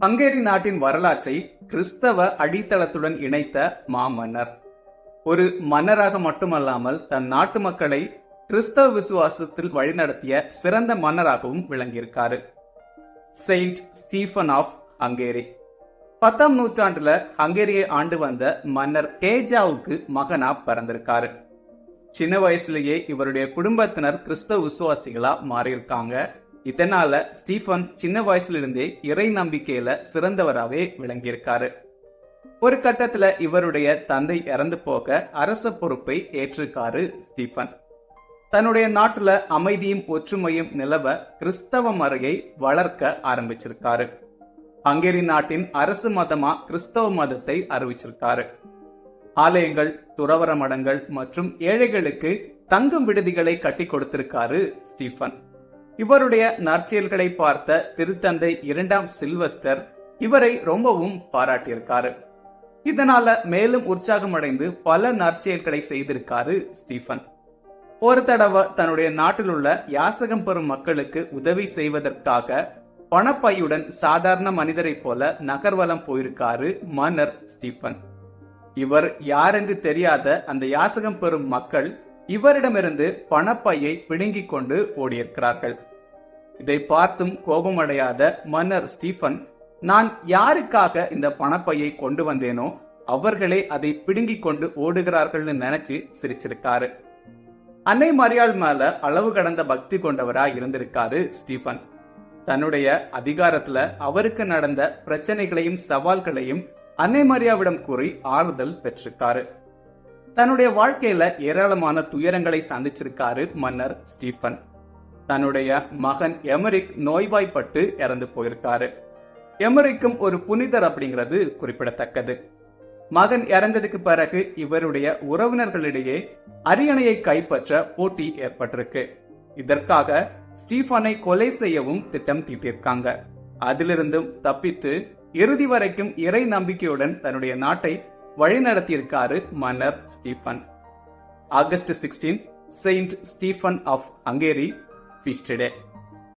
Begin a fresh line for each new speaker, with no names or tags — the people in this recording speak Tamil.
ஹங்கேரி நாட்டின் வரலாற்றை கிறிஸ்தவ அடித்தளத்துடன் இணைத்த மாமன்னர். ஒரு மன்னராக மட்டுமல்லாமல் தன் நாட்டு மக்களை கிறிஸ்தவ விசுவாசத்தில் வழிநடத்திய சிறந்த மன்னராகவும் விளங்கியிருக்காரு. செயின்ட் ஸ்டீஃபன் ஆஃப் ஹங்கேரி 10ஆம் நூற்றாண்டுல ஹங்கேரியை ஆண்டு வந்த மன்னர் கேஜாவுக்கு மகனா பிறந்திருக்காரு. சின்ன வயசுலயே இவருடைய குடும்பத்தினர் கிறிஸ்தவ விசுவாசிகளா மாறியிருக்காங்க. இதனால ஸ்டீஃபன் சின்ன வயசுல இருந்தே இறை நம்பிக்கையில சிறந்தவராகவே விளங்கியிருக்காரு. ஒரு கட்டத்துல இவருடைய தந்தை இறந்து போக அரச பொறுப்பை ஏற்றிருக்காரு ஸ்டீஃபன். தன்னுடைய நாட்டுல அமைதியும் ஒற்றுமையும் நிலவ கிறிஸ்தவ மறையை வளர்க்க ஆரம்பிச்சிருக்காரு. ஹங்கேரி நாட்டின் அரசு மதமா கிறிஸ்தவ மதத்தை அறிவிச்சிருக்காரு. ஆலயங்கள், துறவர மடங்கள் மற்றும் ஏழைகளுக்கு தங்கும் விடுதிகளை கட்டி கொடுத்திருக்காரு ஸ்டீஃபன். இவருடைய நற்செயல்களை பார்த்த திருத்தந்தை 2ஆம் சில்வஸ்டர் இவரை ரொம்பவும் பாராட்டியிருக்காரு. இதனால மேலும் உற்சாகமடைந்து பல நற்செயல்களை செய்திருக்காரு ஸ்டீஃபன். ஒரு தடவை தன்னுடைய நாட்டில் உள்ள யாசகம் பெறும் மக்களுக்கு உதவி செய்வதற்காக பணப்பையுடன் சாதாரண மனிதரை போல நகர்வலம் போயிருக்காரு மன்னர் ஸ்டீஃபன். இவர் யாரென்று தெரியாத அந்த யாசகம் பெறும் மக்கள் இவரிடமிருந்து பணப்பையை பிடுங்கிக் கொண்டு ஓடியிருக்கிறார்கள். இதை பார்த்தும் கோபமடையாத மன்னர் ஸ்டீஃபன், நான் யாருக்காக இந்த பணப்பையை கொண்டு வந்தேனோ அவர்களே அதை பிடுங்கிக் கொண்டு ஓடுகிறார்கள் நினைச்சு சிரிச்சிருக்காரு. அன்னை மரியாள் மேல அளவு கடந்த பக்தி கொண்டவரா இருந்திருக்காரு ஸ்டீஃபன். தன்னுடைய அதிகாரத்துல அவருக்கு நடந்த பிரச்சனைகளையும் சவால்களையும் அன்னை மரியாவிடம் கூறி ஆறுதல் பெற்றிருக்காரு. தன்னுடைய வாழ்க்கையில ஏராளமான துயரங்களை சந்திச்சிருக்காரு மன்னர் ஸ்டீஃபன். தன்னுடைய மகன் எமரிக் நோய்வாய்ப்பட்டு இறந்து போயிருக்காரு. எமரிக்கும் ஒரு புனிதர் அப்படிங்கிறது குறிப்பிடத்தக்கது. மகன் இறந்ததுக்கு பிறகு இவருடைய உறவினர்களிடையே அரியணையை கைப்பற்ற போட்டி ஏற்பட்டிருக்கு. இதற்காக ஸ்டீஃபனை கொலை செய்யவும் திட்டம் தீட்டியிருக்காங்க. அதிலிருந்தும் தப்பித்து இறுதி வரைக்கும் இறை நம்பிக்கையுடன் தன்னுடைய நாட்டை வழிநடத்தியிருக்காரு மன்னர் Stephen. August 16 Saint Stephen of Hungary feast day.